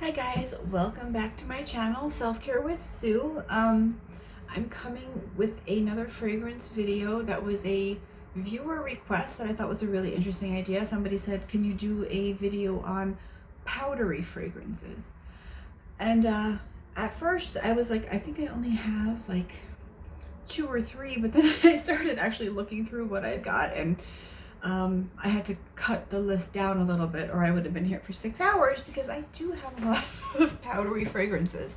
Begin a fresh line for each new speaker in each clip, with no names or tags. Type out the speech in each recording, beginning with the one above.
Hi guys, welcome back to my channel, Self-Care with Sue. I'm coming with another fragrance video that was a viewer request that I thought was a really interesting idea. Somebody said, can you do a video on powdery fragrances? And at first I was like, I think I only have like 2 or 3, but then I started actually looking through what I've got, and I had to cut the list down a little bit or I would have been here for 6 hours because I do have a lot of powdery fragrances.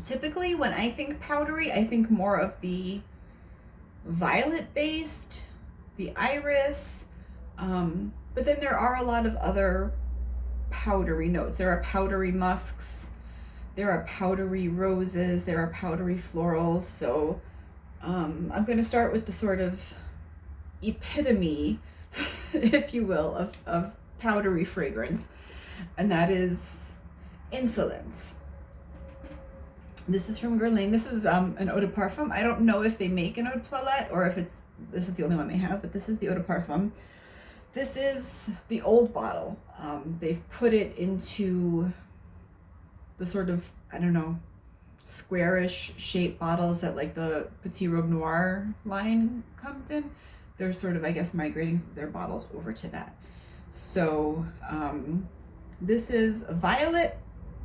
Typically when I think powdery, I think more of the violet based, the iris, but then there are a lot of other powdery notes. There are powdery musks, there are powdery roses, there are powdery florals. So I'm going to start with the sort of epitome, if you will, of powdery fragrance, and that is Insolence. This is from Guerlain. This is an eau de parfum. I don't know if they make an eau de toilette or if this is the only one they have, but this is the eau de parfum. This is the old bottle. They've put it into the sort of, I don't know, squarish shaped bottles that like the Petit Robe Noir line comes in. They're sort of, I guess, migrating their bottles over to that. So this is violet,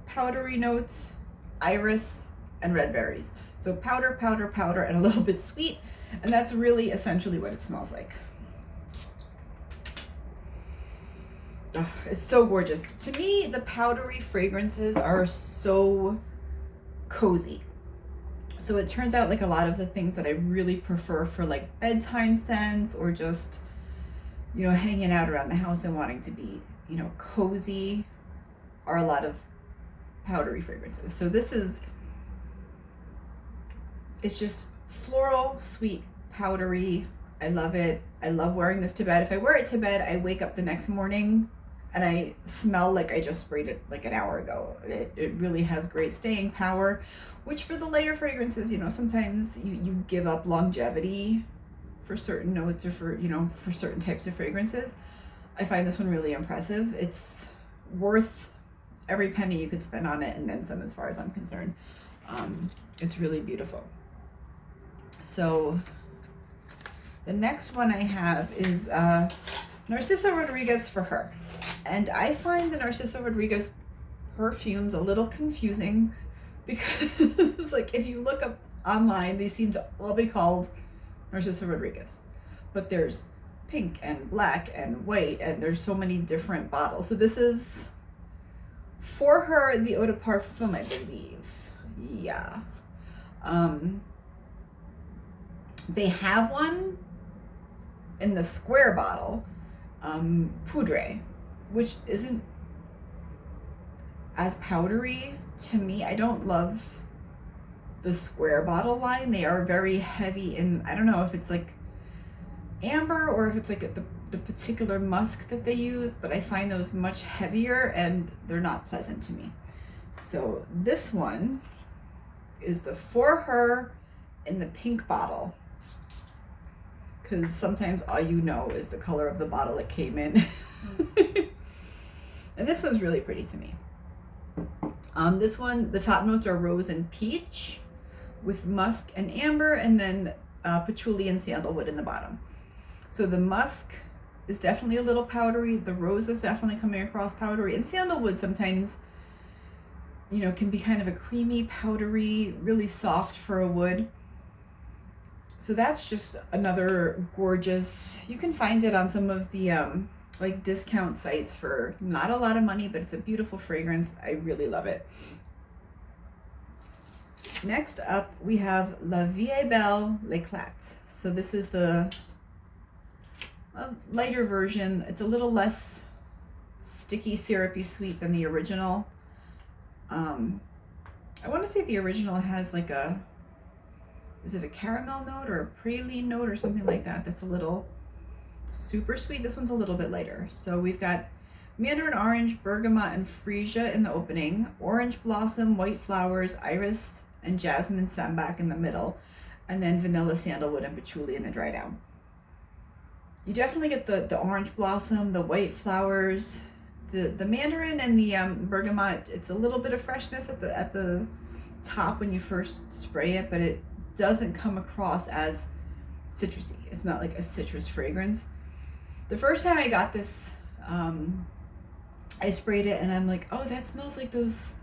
powdery notes, iris, and red berries. So powder, powder, powder, and a little bit sweet. And that's really essentially what it smells like. Oh, it's so gorgeous. To me, the powdery fragrances are so cozy. So it turns out like a lot of the things that I really prefer for like bedtime scents or just, you know, hanging out around the house and wanting to be, you know, cozy are a lot of powdery fragrances. So this is, it's just floral, sweet, powdery. I love it. I love wearing this to bed. If I wear it to bed, I wake up the next morning and I smell like I just sprayed it like an hour ago. It really has great staying power, which for the lighter fragrances, you know, sometimes you give up longevity for certain notes or for, you know, for certain types of fragrances. I find this one really impressive. It's worth every penny you could spend on it and then some, as far as I'm concerned. It's really beautiful. So the next one I have is Narciso Rodriguez for her. And I find the Narciso Rodriguez perfumes a little confusing because like if you look up online, they seem to all be called Narciso Rodriguez. But there's pink and black and white, and there's so many different bottles. So this is for her, the eau de parfum, I believe. Yeah. They have one in the square bottle, poudre, which isn't as powdery to me. I don't love the square bottle line. They are very heavy in, I don't know if it's like amber or if it's like the particular musk that they use, but I find those much heavier and they're not pleasant to me. So this one is the For Her in the pink bottle, because sometimes all you know is the color of the bottle it came in. And this one's really pretty to me. This one, the top notes are rose and peach with musk and amber, and then patchouli and sandalwood in the bottom. So the musk is definitely a little powdery. The rose is definitely coming across powdery, and sandalwood sometimes, you know, can be kind of a creamy, powdery, really soft for a wood. So that's just another gorgeous, you can find it on some of the like discount sites for not a lot of money, but it's a beautiful fragrance. I really love it. Next up, we have La Vie est Belle, L'Éclat. So this is the lighter version. It's a little less sticky, syrupy sweet than the original. I want to say the original has like a, is it a caramel note or a praline note or something like that? That's a little super sweet. This one's a little bit lighter. So we've got mandarin orange, bergamot, and freesia in the opening, orange blossom, white flowers, iris, and jasmine sambac in the middle, and then vanilla, sandalwood, and patchouli in the dry down. You definitely get the orange blossom, the white flowers, the mandarin and the bergamot, it's a little bit of freshness at the top when you first spray it, but it doesn't come across as citrusy. It's not like a citrus fragrance. The first time I got this, I sprayed it and I'm like, oh, that smells like those,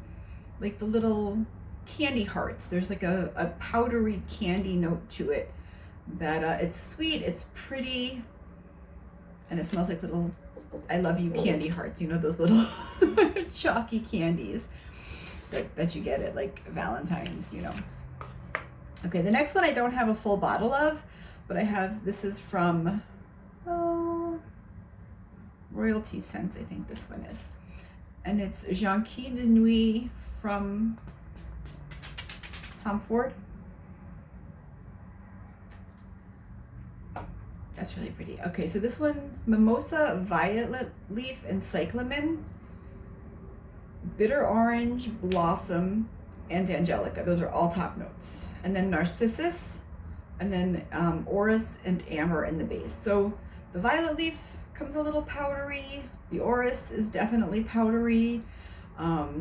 like the little candy hearts. There's like a powdery candy note to it that it's sweet, it's pretty, and it smells like little I love you candy hearts, you know, those little chalky candies that you get at like Valentine's, you know. Okay, the next one I don't have a full bottle of, but I have, this is from Royalty Scents, I think this one is. And it's Jonquille de Nuit from Tom Ford. That's really pretty. Okay, so this one, Mimosa, Violet Leaf, and Cyclamen, Bitter Orange, Blossom, and Angelica. Those are all top notes. And then Narcissus, and then Orris and Amber in the base. So the Violet Leaf comes a little powdery. The Orris is definitely powdery. But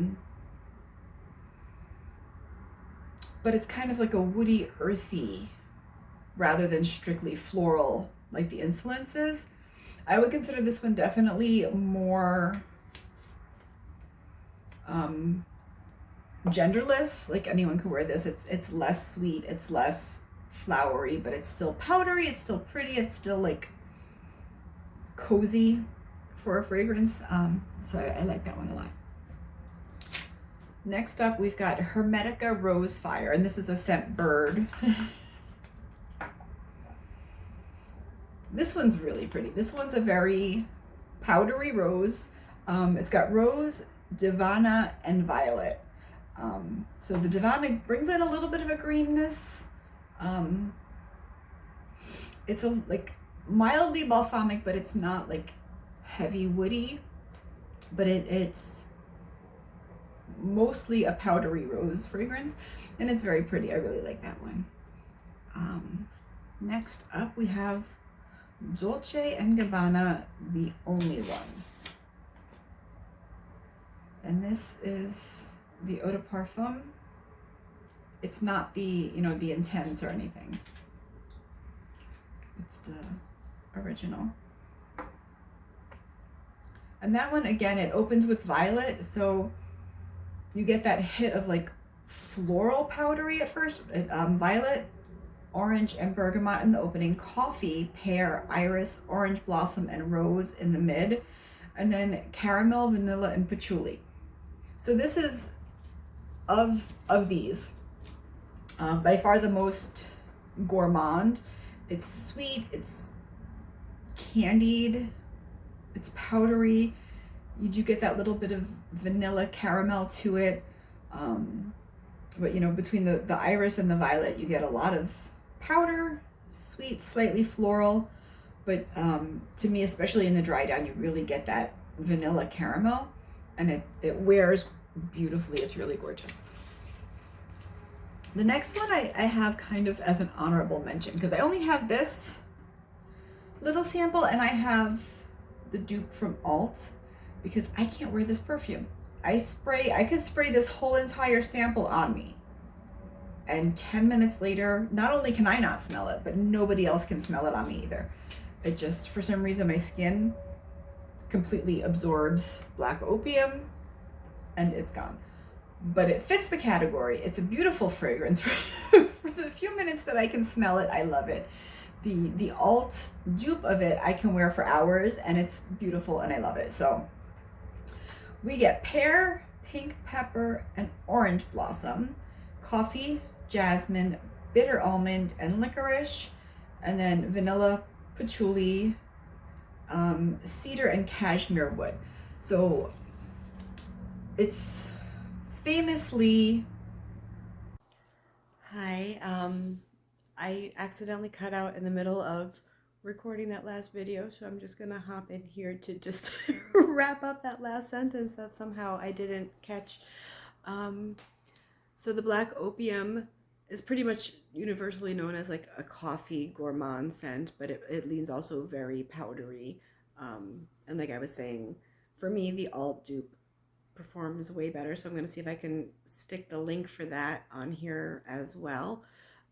it's kind of like a woody, earthy, rather than strictly floral like the Insolence is. I would consider this one definitely more genderless. Like anyone could wear this. It's less sweet, it's less flowery, but it's still powdery, it's still pretty, it's still like cozy for a fragrance. So I like that one a lot. Next up, we've got Hermetica Rose Fire, and this is a scent bird. This one's really pretty. This one's a very powdery rose. It's got rose, Divana, and violet. So the Divana brings in a little bit of a greenness. It's a like mildly balsamic, but it's not like heavy woody. But it's mostly a powdery rose fragrance, and it's very pretty. I really like that one. Next up, we have Dolce & Gabbana, The Only One. And this is the eau de parfum. It's not the, you know, the intense or anything. It's the original. And that one, again, it opens with violet, so you get that hit of like floral powdery at first. Violet, orange, and bergamot in the opening, coffee, pear, iris, orange blossom, and rose in the mid, and then caramel, vanilla, and patchouli. So this is, of these, by far the most gourmand. It's sweet, it's candied, it's powdery. You do get that little bit of vanilla caramel to it. But you know, between the iris and the violet, you get a lot of powder, sweet, slightly floral, but to me, especially in the dry down, you really get that vanilla caramel, and it wears beautifully. It's really gorgeous. The next one I have kind of as an honorable mention, because I only have this little sample and I have the dupe from Alt, because I can't wear this perfume. I could spray this whole entire sample on me, and 10 minutes later, not only can I not smell it, but nobody else can smell it on me either. It just, for some reason, my skin completely absorbs black opium and it's gone. But it fits the category. It's a beautiful fragrance. For the few minutes that I can smell it, I love it. The Alt dupe of it I can wear for hours, and it's beautiful and I love it. So we get pear, pink pepper, and orange blossom, coffee, jasmine, bitter almond, and licorice, and then vanilla, patchouli, cedar, and cashmere wood. So it's famously... Hi, I accidentally cut out in the middle of recording that last video, so I'm just gonna hop in here to just wrap up that last sentence that somehow I didn't catch. So the black opium is pretty much universally known as like a coffee gourmand scent, but it leans also very powdery. And like I was saying,
for me, the alt dupe performs way better. So I'm going to see if I can stick the link for that on here as well.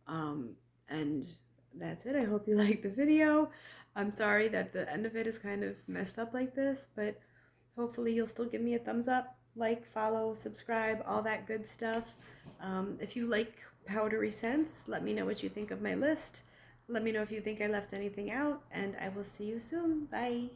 And that's it. I hope you liked the video. I'm sorry that the end of it is kind of messed up like this, but hopefully you'll still give me a thumbs up, like, follow, subscribe, all that good stuff. If you like powdery scents, let me know what you think of my list. Let me know if you think I left anything out, and I will see you soon. Bye.